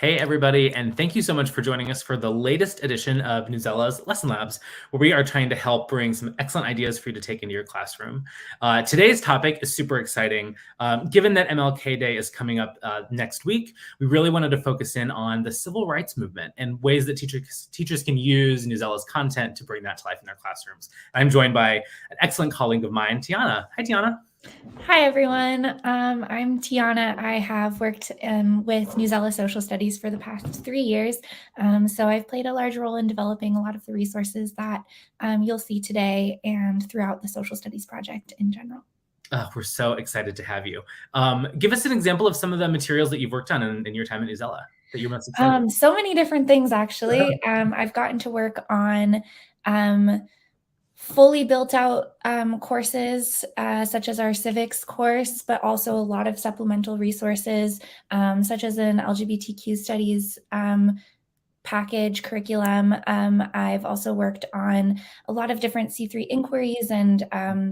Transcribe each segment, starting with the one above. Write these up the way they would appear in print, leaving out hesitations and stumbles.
Hey, everybody, and thank you so much for joining us for the latest edition of Newsela's Lesson Labs, where we are trying to help bring some excellent ideas for you to take into your classroom. Today's topic is super exciting. Given that MLK Day is coming up next week, we really wanted to focus in on the civil rights movement and ways that teachers can use Newsela's content to bring that to life in their classrooms. I'm joined by an excellent colleague of mine, Tiana. Hi, Tiana. Hi, everyone. I'm Tiana. I have worked with Newsela Social Studies for the past 3 years. So I've played a large role in developing a lot of the resources that you'll see today and throughout the Social Studies project in general. We're so excited to have you. Give us an example of some of the materials that you've worked on in your time at Newsela that you're most excited So many different things, actually. I've gotten to work on fully built out courses, such as our civics course, but also a lot of supplemental resources, such as an LGBTQ studies package curriculum. I've also worked on a lot of different C3 inquiries and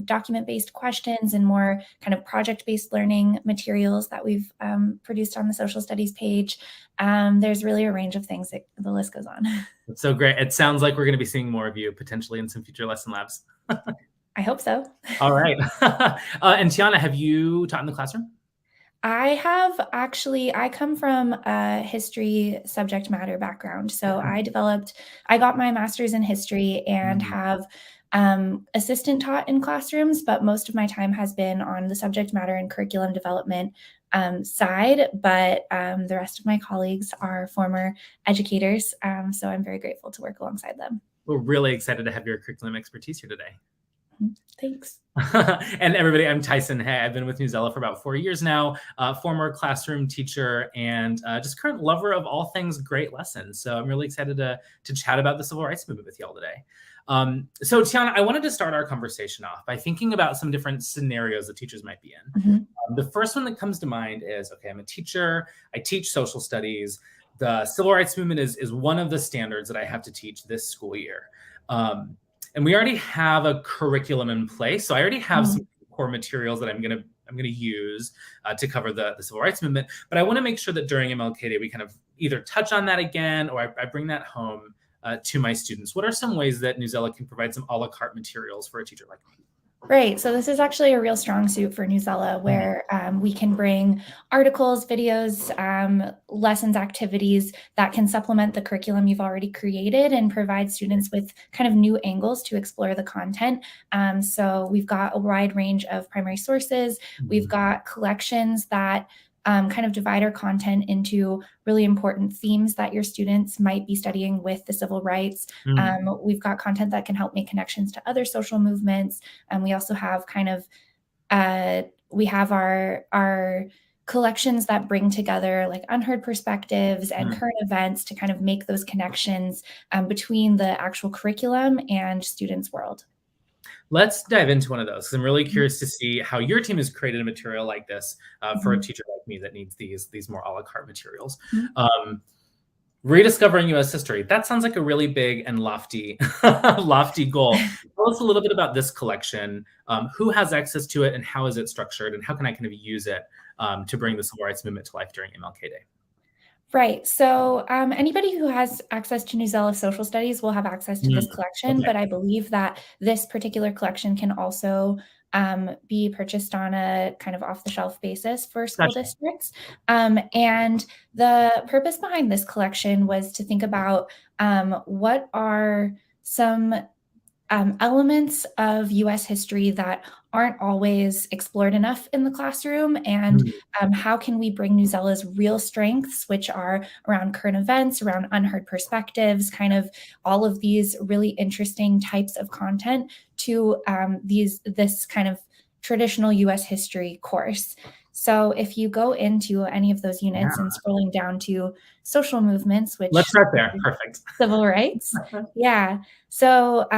document-based questions and more kind of project-based learning materials that we've produced on the social studies page. There's really a range of things that the list goes on. That's so great. It sounds like we're going to be seeing more of you potentially in some future lesson labs. I hope so. All right. And Tiana, have you taught in the classroom? I have actually, I come from a history subject matter background. So I got my master's in history and have assistant taught in classrooms, but most of my time has been on the subject matter and curriculum development side. But the rest of my colleagues are former educators. So I'm very grateful to work alongside them. We're really excited to have your curriculum expertise here today. Thanks. And everybody, I'm Tyson. Hey, I've been with Newsela for about 4 years now, former classroom teacher and just current lover of all things great lessons. So I'm really excited to chat about the civil rights movement with y'all today. So Tiana, I wanted to start our conversation off by thinking about some different scenarios that teachers might be in. The first one that comes to mind is, okay, I'm a teacher, I teach social studies. The civil rights movement is one of the standards that I have to teach this school year. And we already have a curriculum in place. So I already have some core materials that I'm gonna use to cover the civil rights movement. But I want to make sure that during MLK Day, we kind of either touch on that again or I bring that home to my students. What are some ways that Newsela can provide some a la carte materials for a teacher like me? Right. So this is actually a real strong suit for Newsela, where we can bring articles, videos, lessons, activities that can supplement the curriculum you've already created and provide students with kind of new angles to explore the content. So we've got a wide range of primary sources. We've got collections that kind of divide our content into really important themes that your students might be studying with the civil rights. We've got content that can help make connections to other social movements. And we also have kind of, we have our collections that bring together like Unheard Perspectives and current events to kind of make those connections between the actual curriculum and students' world. Let's dive into one of those because I'm really curious to see how your team has created a material like this for a teacher like me that needs these more a la carte materials. Rediscovering U.S. history. That sounds like a really big and lofty goal. Tell us a little bit about this collection. Who has access to it and how is it structured and how can I kind of use it to bring the civil rights movement to life during MLK Day? Right. So anybody who has access to Newsela Social Studies will have access to this collection, but I believe that this particular collection can also be purchased on a kind of off-the-shelf basis for school districts. And the purpose behind this collection was to think about what are some elements of U.S. history that aren't always explored enough in the classroom, and how can we bring Newsela's real strengths, which are around current events, around unheard perspectives, kind of all of these really interesting types of content to this kind of traditional U.S. history course. So if you go into any of those units and scrolling down to social movements, which let's start there. Perfect. Civil rights. Yeah. So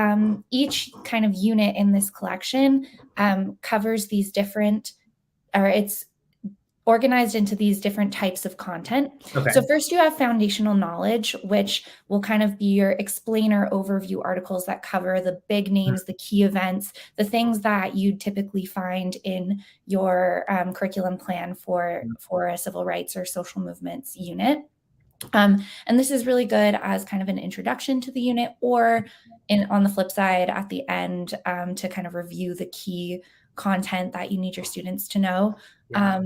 each kind of unit in this collection covers these different, or it's organized into these different types of content. So first you have foundational knowledge, which will kind of be your explainer overview articles that cover the big names, the key events, the things that you typically find in your curriculum plan for a civil rights or social movements unit. And this is really good as kind of an introduction to the unit, or on the flip side at the end, to kind of review the key content that you need your students to know. Yeah.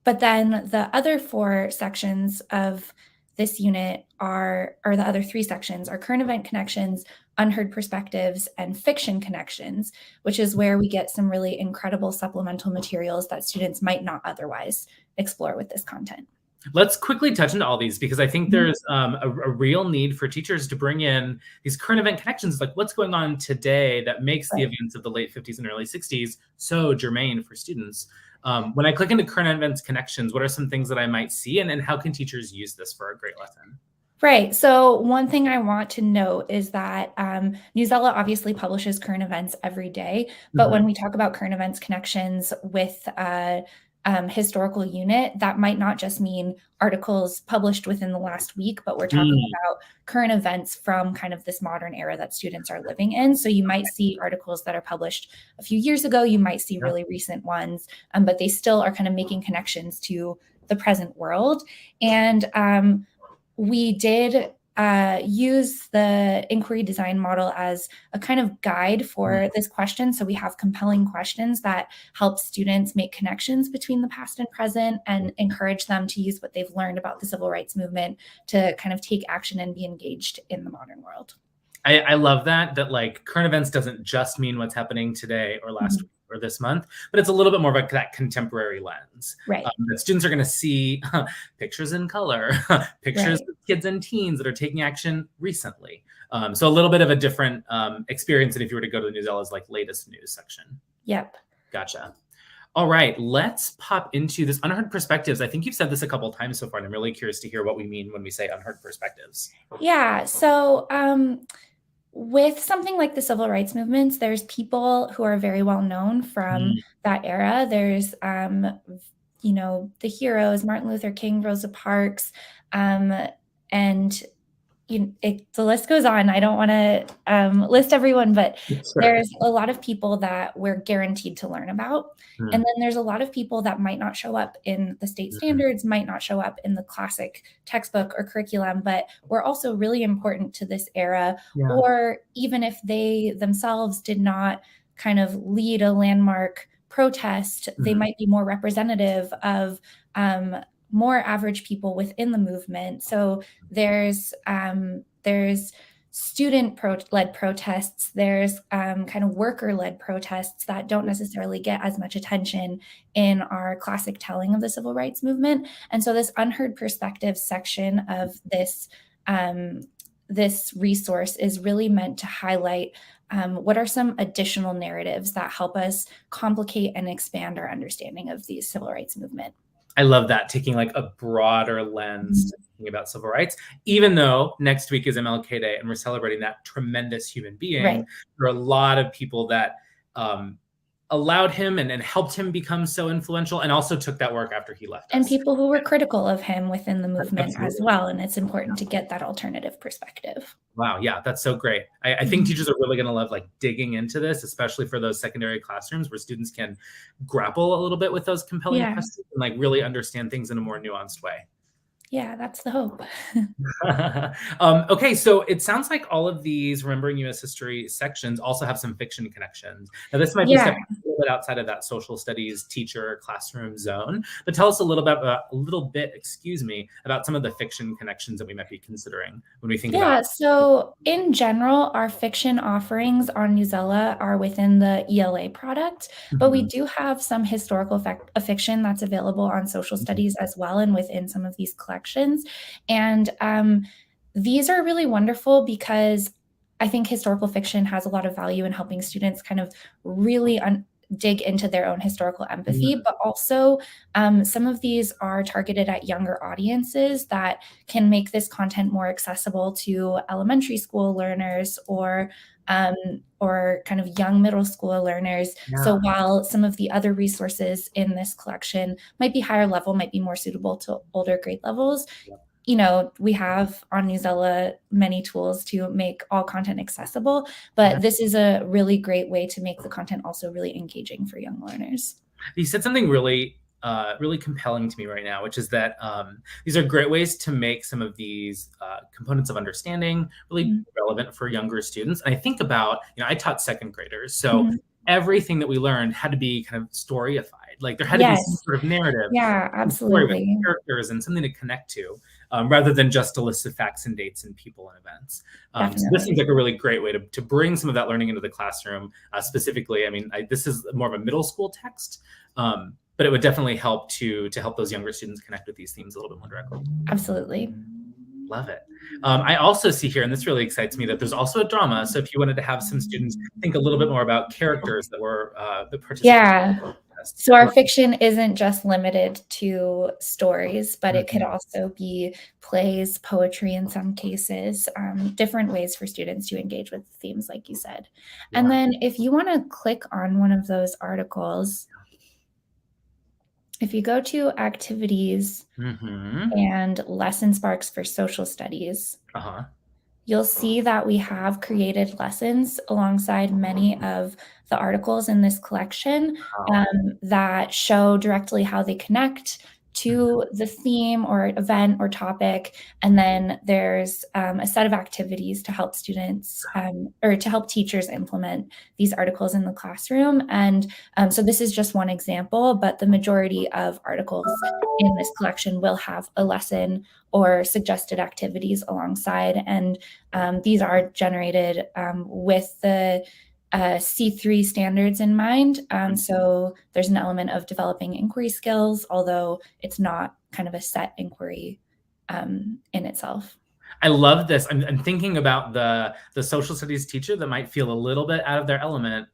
But then the other 4 sections of this unit or the other 3 sections are current event connections, unheard perspectives, and fiction connections, which is where we get some really incredible supplemental materials that students might not otherwise explore with this content. Let's quickly touch into all these, because I think Mhm. there's a real need for teachers to bring in these current event connections, like what's going on today that makes the Right. events of the late 50s and early 60s so germane for students. When I click into current events connections, what are some things that I might see, and how can teachers use this for a great lesson? Right. So one thing I want to note is that Newsela obviously publishes current events every day, but when Mhm. we talk about current events connections with historical unit, that might not just mean articles published within the last week, but we're talking Mm. about current events from kind of this modern era that students are living in. So you might see articles that are published a few years ago, you might see Yeah. really recent ones, but they still are kind of making connections to the present world. And we did use the inquiry design model as a kind of guide Mm. for this question. So we have compelling questions that help students make connections between the past and present and encourage them to use what they've learned about the civil rights movement to kind of take action and be engaged in the modern world. I love that like current events doesn't just mean what's happening today or last Mhm. week or this month, but it's a little bit more of that contemporary lens. Right, That students are going to see pictures in color, pictures right. of kids and teens that are taking action recently. So a little bit of a different experience than if you were to go to Newsela's like latest news section. Yep. Gotcha. All right, let's pop into this unheard perspectives. I think you've said this a couple of times so far, and I'm really curious to hear what we mean when we say unheard perspectives. Yeah. So with something like the civil rights movements, there's people who are very well known from Mm. that era. There's, the heroes, Martin Luther King, Rosa Parks, um, and the list goes on. I don't want to list everyone, but Sure. there's a lot of people that we're guaranteed to learn about. And Mm. then there's a lot of people that might not show up in the state Mhm. standards, might not show up in the classic textbook or curriculum, but were also really important to this era. Yeah. Or even if they themselves did not kind of lead a landmark protest, they Mhm. might be more representative of more average people within the movement. So there's student-led protests, there's kind of worker-led protests that don't necessarily get as much attention in our classic telling of the civil rights movement. And so this unheard perspectives section of this resource is really meant to highlight what are some additional narratives that help us complicate and expand our understanding of the civil rights movement. I love that, taking like a broader lens to thinking about civil rights, even though next week is MLK Day and we're celebrating that tremendous human Right. being. There are a lot of people that allowed him and helped him become so influential, and also took that work after he left And us. people who were critical of him within the movement as Absolutely. well, and it's important to get that alternative perspective. Wow. Yeah, that's so great. I think Mhm. teachers are really going to love like digging into this, especially for those secondary classrooms where students can grapple a little bit with those compelling Yeah. questions and like really understand things in a more nuanced way. Yeah, that's the hope. Okay, so it sounds like all of these remembering U.S. history sections also have some fiction connections. Now, this might be Yeah. stepping a little bit outside of that social studies teacher classroom zone, but tell us a little bit about some of the fiction connections that we might be considering when we think Yeah, about. so in general, our fiction offerings on Newsela are within the ELA product, but we Mhm. do have some historical fiction that's available on social studies as well and within some of these collections. And these are really wonderful because I think historical fiction has a lot of value in helping students kind of really dig into their own historical empathy, Mhm. but also some of these are targeted at younger audiences that can make this content more accessible to elementary school learners or kind of young middle school learners. So Yeah. while some of the other resources in this collection might be higher level, might be more suitable to older grade levels, we have on Newsela many tools to make all content accessible, Yeah. but this is a really great way to make the content also really engaging for young learners. You said something really really compelling to me right now, which is that these are great ways to make some of these components of understanding really relevant for younger students. And I think about, I taught second graders, so everything that we learned had to be kind of storyified. Like there had to be some Yes. sort of narrative, Yeah, story with absolutely. characters and something to connect to, rather than just a list of facts and dates and people and events. So this seems Definitely. like a really great way to bring some of that learning into the classroom. Specifically, I mean, this is more of a middle school text, but it would definitely help to help those younger students connect with these themes a little bit more directly. Absolutely. Love it. I also see here, and this really excites me, that there's also a drama. So if you wanted to have some students think a little bit more about characters that were the participants. Yeah. So our fiction isn't just limited to stories, but it could also be plays, poetry in some cases, different ways for students to engage with themes, like you said. Yeah. And then if you want to click on one of those articles, if you go to activities and lesson sparks for social studies, you'll see that we have created lessons alongside many of the articles in this collection that show directly how they connect to the theme or event or topic. And then there's a set of activities to help students or to help teachers implement these articles in the classroom. And so this is just one example, but the majority of articles in this collection will have a lesson or suggested activities alongside. And these are generated with the C3 standards in mind. So there's an element of developing inquiry skills, although it's not kind of a set inquiry in itself. I love this. I'm thinking about the social studies teacher that might feel a little bit out of their element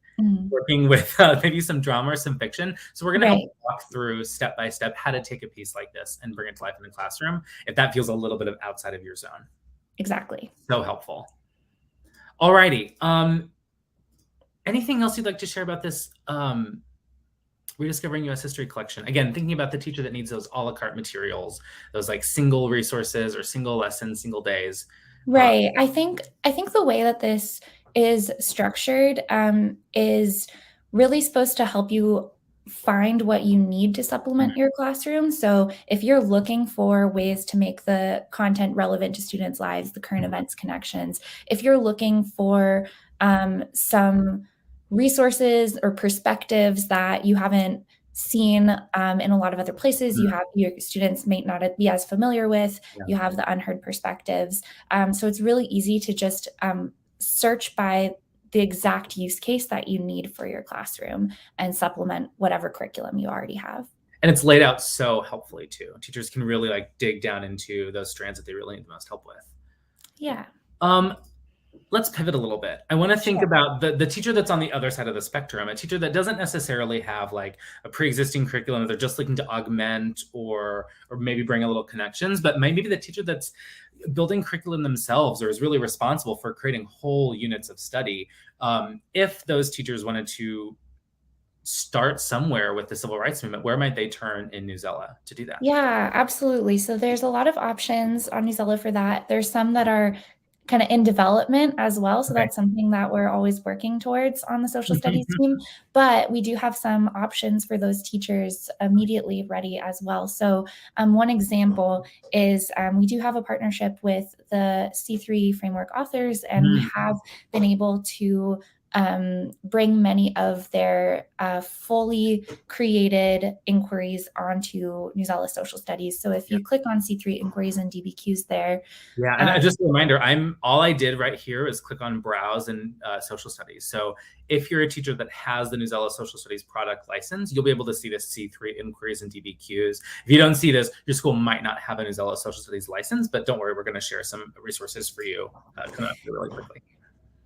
working with maybe some drama or some fiction. So we're going to help walk through step by step how to take a piece like this and bring it to life in the classroom if that feels a little bit of outside of your zone. Exactly. So helpful. All righty. Anything else you'd like to share about this Rediscovering U.S. History collection? Again, thinking about the teacher that needs those a la carte materials, those like single resources or single lessons, single days. Right. I think the way that this is structured is really supposed to help you find what you need to supplement your classroom. So if you're looking for ways to make the content relevant to students' lives, the current events connections, if you're looking for some resources or perspectives that you haven't seen in a lot of other places, your students may not be as familiar with, you have the Unheard Perspectives. So it's really easy to just search by the exact use case that you need for your classroom and supplement whatever curriculum you already have. And it's laid out so helpfully too. Teachers can really like dig down into those strands that they really need the most help with. Yeah. Let's pivot a little bit. I want to think about the teacher that's on the other side of the spectrum, a teacher that doesn't necessarily have like a pre-existing curriculum. They're just looking to augment or maybe bring a little connections, but maybe the teacher that's building curriculum themselves or is really responsible for creating whole units of study. If those teachers wanted to start somewhere with the civil rights movement, where might they turn in Newsela to do that? Yeah, absolutely. So there's a lot of options on Newsela for that. There's some that are kind of in development as well. So that's something that we're always working towards on the social studies team. But we do have some options for those teachers immediately ready as well. So one example is we do have a partnership with the C3 framework authors, and we have been able to bring many of their fully created inquiries onto Newsela Social Studies. So if you click on C3 inquiries and DBQs there. Yeah, and just a reminder, all I did right here is click on browse and social studies. So if you're a teacher that has the Newsela Social Studies product license, you'll be able to see this C3 inquiries and DBQs. If you don't see this, your school might not have a Newsela Social Studies license, but don't worry, we're going to share some resources for you coming up here really quickly.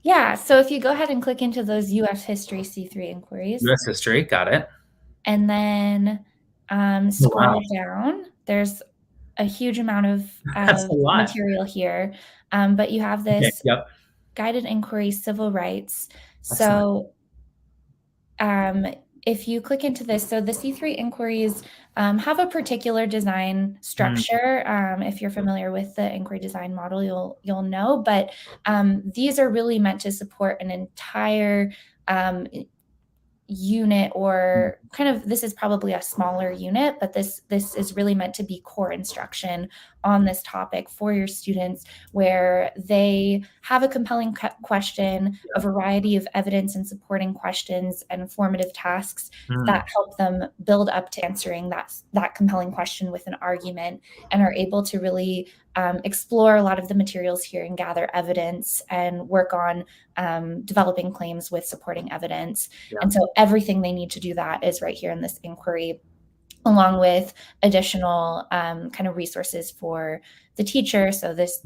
Yeah, so if you go ahead and click into those U.S. History C3 inquiries. U.S. History, got it. And then scroll down. There's a huge amount of material here, but you have this guided inquiry, civil rights. So if you click into this, so the C3 inquiries have a particular design structure. If you're familiar with the inquiry design model, you'll know, but these are really meant to support an entire unit, or kind of, this is probably a smaller unit, but this is really meant to be core instruction on this topic for your students, where they have a compelling question, a variety of evidence and supporting questions and formative tasks that help them build up to answering that compelling question with an argument, and are able to really explore a lot of the materials here and gather evidence and work on developing claims with supporting evidence. And so everything they need to do that is right here in this inquiry, along with additional kind of resources for the teacher. So this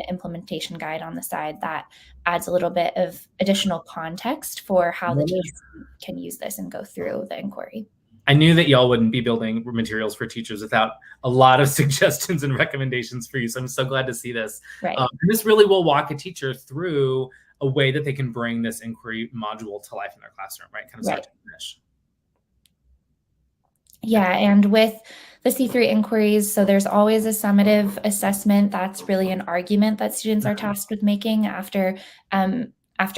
implementation guide on the side that adds a little bit of additional context for how the teacher can use this and go through the inquiry. I knew that y'all wouldn't be building materials for teachers without a lot of suggestions and recommendations for you. So I'm so glad to see this. Right. This really will walk a teacher through a way that they can bring this inquiry module to life in their classroom, right? Kind of start to finish. Yeah, and with the C3 inquiries, so there's always a summative assessment. That's really an argument that students are tasked with making after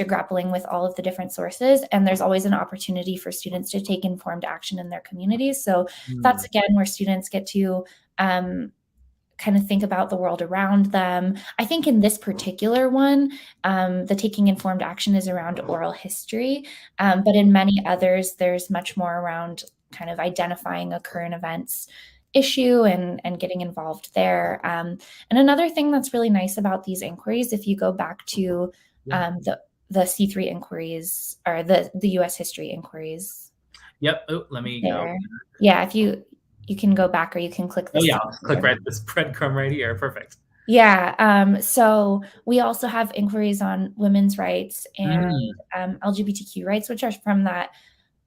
grappling with all of the different sources. And there's always an opportunity for students to take informed action in their communities. So that's, again, where students get to kind of think about the world around them. I think in this particular one, the taking informed action is around oral history. But in many others, there's much more around kind of identifying a current events issue and getting involved there. And another thing that's really nice about these inquiries, if you go back to the C3 inquiries, or the US history inquiries. Yep. Oh, let me go. Yeah, if you can go back, or you can click this. Oh yeah, I'll click right this breadcrumb right here. Perfect. Yeah. So we also have inquiries on women's rights and LGBTQ rights, which are from that,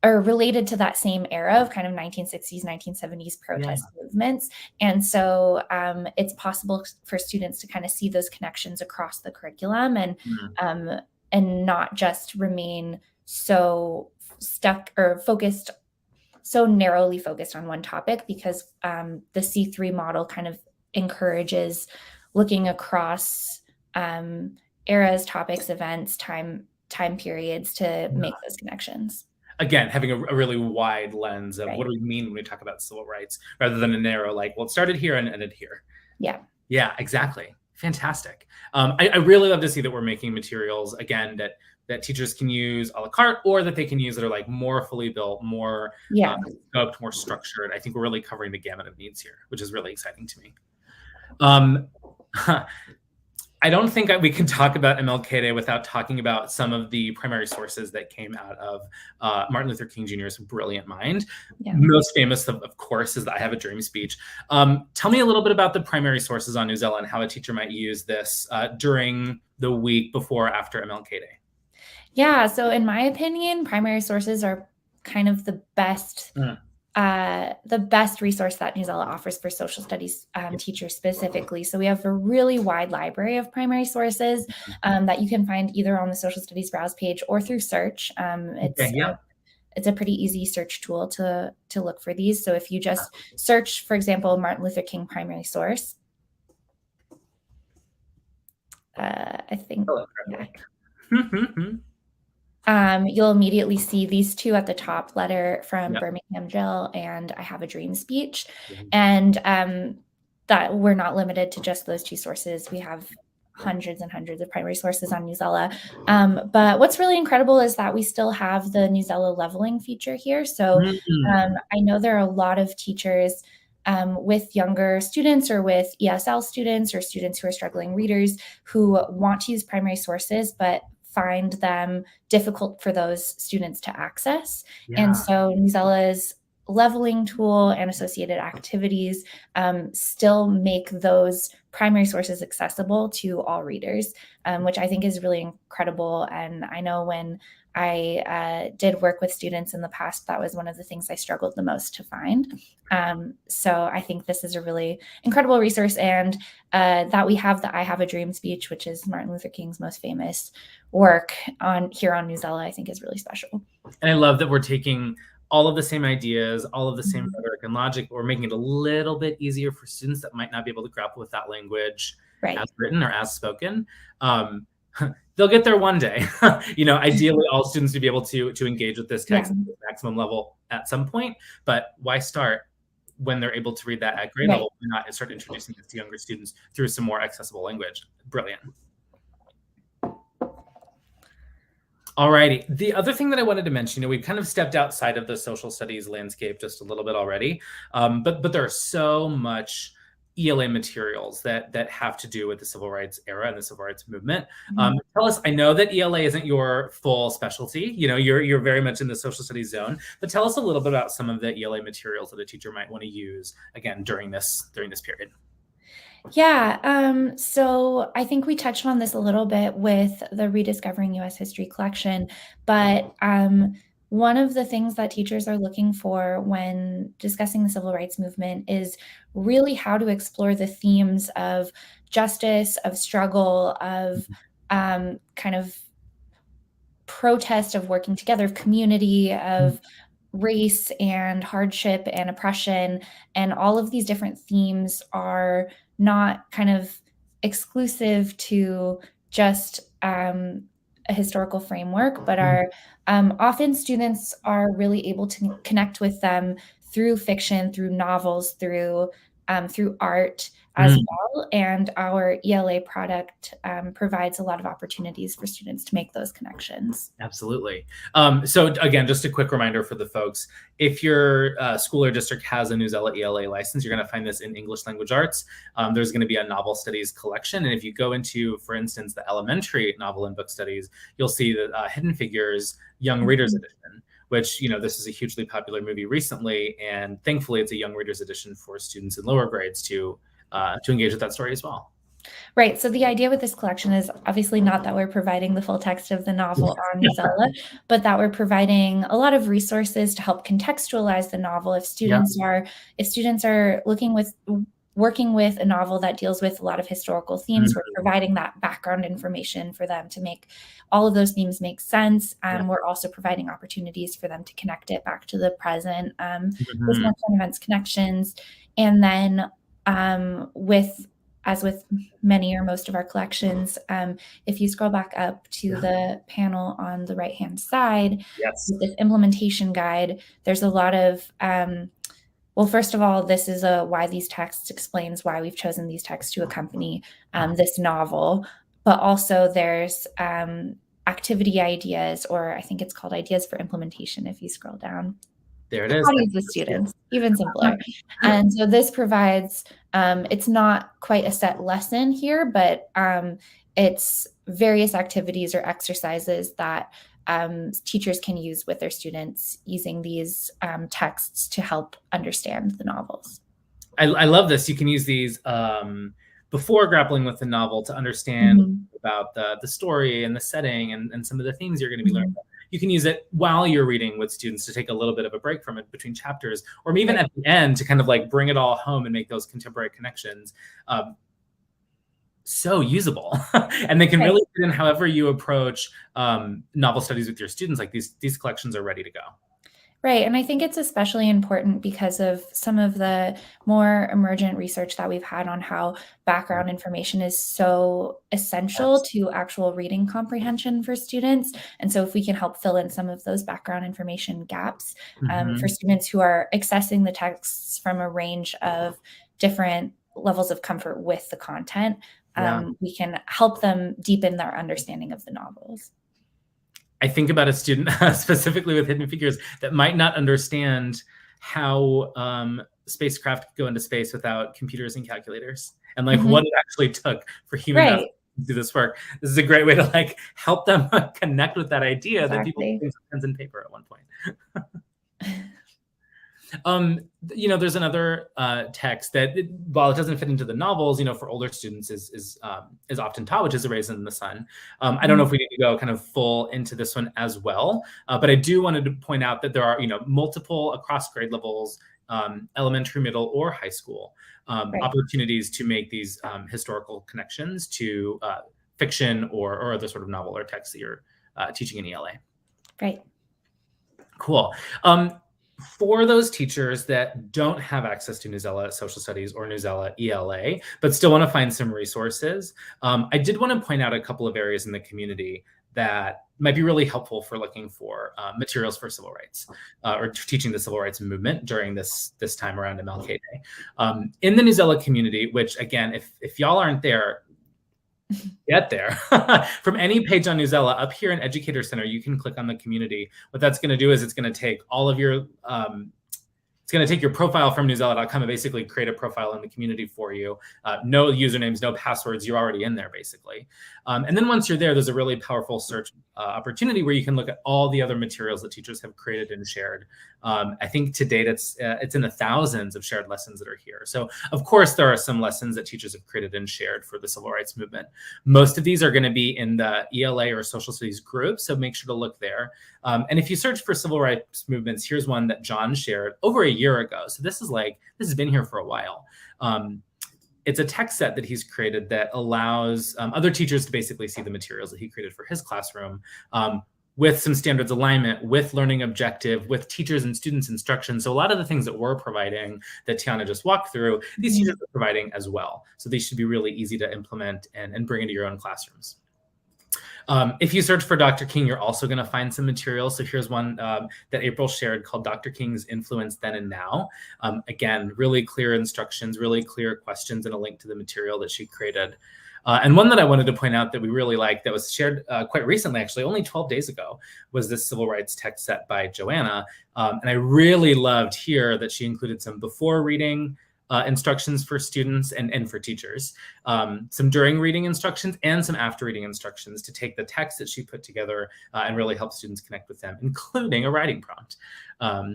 are related to that same era of kind of 1960s, 1970s protest movements. And so it's possible for students to kind of see those connections across the curriculum, and not just remain so stuck or focused, so narrowly focused on one topic, because the C3 model kind of encourages looking across eras, topics, events, time periods to make those connections. Again, having a really wide lens of what do we mean when we talk about civil rights, rather than a narrow, like, well, it started here and ended here. Yeah, exactly. Fantastic. I really love to see that we're making materials, again, that teachers can use a la carte, or that they can use that are like more fully built, more scoped, more structured. I think we're really covering the gamut of needs here, which is really exciting to me. I don't think we can talk about MLK Day without talking about some of the primary sources that came out of Martin Luther King Jr.'s brilliant mind. Most famous, of course, is the I Have a Dream speech. Tell me a little bit about the primary sources on Newsela and how a teacher might use this during the week before or after MLK Day. Yeah, so in my opinion, primary sources are kind of the best resource that Newsela offers for social studies teachers specifically. So we have a really wide library of primary sources that you can find either on the social studies browse page or through search. It's a pretty easy search tool to look for these. So if you just search, for example, Martin Luther King primary source, I think, you'll immediately see these two at the top, Letter from Birmingham Jail and I Have a Dream speech. And that we're not limited to just those two sources. We have hundreds and hundreds of primary sources on Newsela. But what's really incredible is that we still have the Newsela leveling feature here. So I know there are a lot of teachers with younger students, or with ESL students, or students who are struggling readers, who want to use primary sources, but find them difficult for those students to access. And so Newsela's leveling tool and associated activities still make those primary sources accessible to all readers, which I think is really incredible. And I know when I did work with students in the past, that was one of the things I struggled the most to find. So I think this is a really incredible resource, and that we have the I Have a Dream speech, which is Martin Luther King's most famous work here on Newsela, I think is really special. And I love that we're taking all of the same ideas, all of the same rhetoric and logic, but we're making it a little bit easier for students that might not be able to grapple with that language as written or as spoken. they'll get there one day. Ideally, all students to be able to engage with this text Yeah. at the maximum level at some point. But why start when they're able to read that at grade Right. level? Why not start introducing this to younger students through some more accessible language? Brilliant. Alrighty. The other thing that I wanted to mention, we've kind of stepped outside of the social studies landscape just a little bit already, but there are so much ELA materials that have to do with the civil rights era and the civil rights movement. Tell us, I know that ELA isn't your full specialty, you're very much in the social studies zone, but tell us a little bit about some of the ELA materials that a teacher might want to use, again, during this period. Yeah, so I think we touched on this a little bit with the Rediscovering U.S. History collection, but one of the things that teachers are looking for when discussing the civil rights movement is really how to explore the themes of justice, of struggle, of kind of protest, of working together, of community, of race and hardship and oppression. And all of these different themes are not kind of exclusive to just a historical framework, but are often students are really able to connect with them through fiction, through novels, through art as well. And our ELA product provides a lot of opportunities for students to make those connections. Absolutely. So again, just a quick reminder for the folks, if your school or district has a Newsela ELA license, you're going to find this in English language arts. There's going to be a novel studies collection. And if you go into, for instance, the elementary novel and book studies, you'll see the Hidden Figures Young Readers Edition, which, this is a hugely popular movie recently. And thankfully, it's a Young Readers Edition for students in lower grades to engage with that story as well. Right. So the idea with this collection is obviously not that we're providing the full text of the novel on Newsela, but that we're providing a lot of resources to help contextualize the novel. If students are working with a novel that deals with a lot of historical themes, we're providing that background information for them to make all of those themes make sense. We're also providing opportunities for them to connect it back to the present with more current events connections. And then as with many or most of our collections, if you scroll back up to the panel on the right-hand side, with this implementation guide, there's a lot of, well, first of all, this is why these texts explains why we've chosen these texts to accompany this novel, but also there's activity ideas, or I think it's called ideas for implementation if you scroll down. There it is. Studies with students, even simpler. And so this provides, it's not quite a set lesson here, but it's various activities or exercises that teachers can use with their students using these texts to help understand the novels. I love this. You can use these before grappling with the novel to understand about the story and the setting and some of the themes you're going to be learning about. You can use it while you're reading with students to take a little bit of a break from it between chapters, or even at the end to kind of like bring it all home and make those contemporary connections. So usable. And they can really fit in however you approach novel studies with your students. Like these collections are ready to go. Right. And I think it's especially important because of some of the more emergent research that we've had on how background information is so essential to actual reading comprehension for students. And so if we can help fill in some of those background information gaps for students who are accessing the texts from a range of different levels of comfort with the content, we can help them deepen their understanding of the novels. I think about a student specifically with Hidden Figures that might not understand how spacecraft go into space without computers and calculators, and like what it actually took for humans to do this work. This is a great way to like help them connect with that idea that people use pens and paper at one point. There's another text that, while it doesn't fit into the novels, for older students is often taught, which is A Raisin in the Sun. I don't know if we need to go kind of full into this one as well, but I do wanted to point out that there are, multiple across grade levels, elementary, middle, or high school opportunities to make these historical connections to fiction or other sort of novel or text that you're teaching in ELA. Right. Cool. For those teachers that don't have access to Newsela Social Studies or Newsela ELA, but still want to find some resources, I did want to point out a couple of areas in the community that might be really helpful for looking for materials for civil rights or teaching the civil rights movement during this time around MLK Day. In the Newsela community, which again, if y'all aren't there, get there. From any page on Newsela, up here in Educator Center, you can click on the community. What that's going to do is it's going to take all of your it's going to take your profile from newsela.com and basically create a profile in the community for you. No usernames, no passwords. You're already in there, basically. And then once you're there, there's a really powerful search opportunity where you can look at all the other materials that teachers have created and shared. I think to date, it's in the thousands of shared lessons that are here. So, of course, there are some lessons that teachers have created and shared for the civil rights movement. Most of these are going to be in the ELA or social studies group, so make sure to look there. And if you search for civil rights movements, here's one that John shared over a year ago. So this has been here for a while. It's a text set that he's created that allows other teachers to basically see the materials that he created for his classroom with some standards alignment, with learning objective, with teachers and students instruction. So a lot of the things that we're providing that Tiana just walked through, these teachers are providing as well. So these should be really easy to implement and bring into your own classrooms. If you search for Dr. King, you're also going to find some materials. So here's one that April shared called Dr. King's Influence Then and Now. Again, really clear instructions, really clear questions, and a link to the material that she created. And one that I wanted to point out that we really liked that was shared quite recently, actually, only 12 days ago, was this civil rights text set by Joanna. And I really loved here that she included some before reading instructions for students and for teachers, some during reading instructions and some after reading instructions to take the text that she put together and really help students connect with them, including a writing prompt.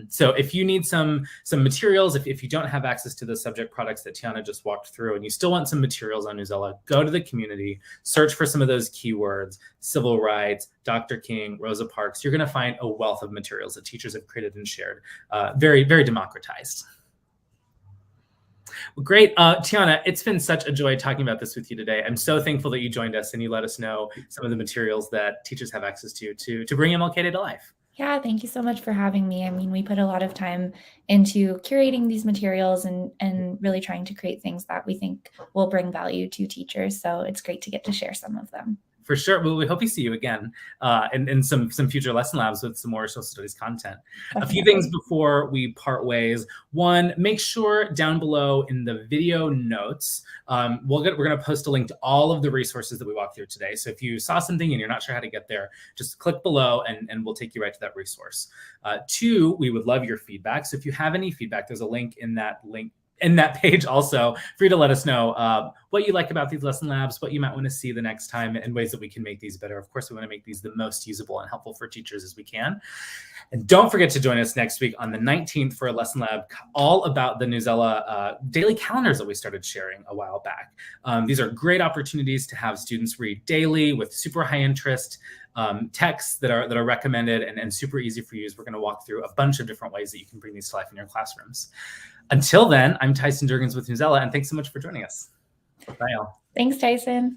So if you need some materials, if you don't have access to the subject products that Tiana just walked through and you still want some materials on Newsela, go to the community, search for some of those keywords, civil rights, Dr. King, Rosa Parks. You're going to find a wealth of materials that teachers have created and shared, very, very democratized. Well, great. Tiana, it's been such a joy talking about this with you today. I'm so thankful that you joined us and you let us know some of the materials that teachers have access to bring MLK Day to life. Yeah, thank you so much for having me. I mean, we put a lot of time into curating these materials and really trying to create things that we think will bring value to teachers. So it's great to get to share some of them. For sure. Well, we hope we see you again in some future lesson labs with some more social studies content. Definitely. A few things before we part ways. One, make sure down below in the video notes, we're going to post a link to all of the resources that we walked through today. So if you saw something and you're not sure how to get there, just click below and we'll take you right to that resource. Two, we would love your feedback. So if you have any feedback, there's a link in that page also for you to let us know what you like about these lesson labs, what you might want to see the next time, and ways that we can make these better. Of course, we want to make these the most usable and helpful for teachers as we can. And don't forget to join us next week on the 19th for a lesson lab all about the Newsela daily calendars that we started sharing a while back. These are great opportunities to have students read daily with super high interest texts that are recommended and super easy for use. We're going to walk through a bunch of different ways that you can bring these to life in your classrooms. Until then, I'm Tyson Jurgens with Newsela, and thanks so much for joining us. Bye, y'all. Thanks, Tyson.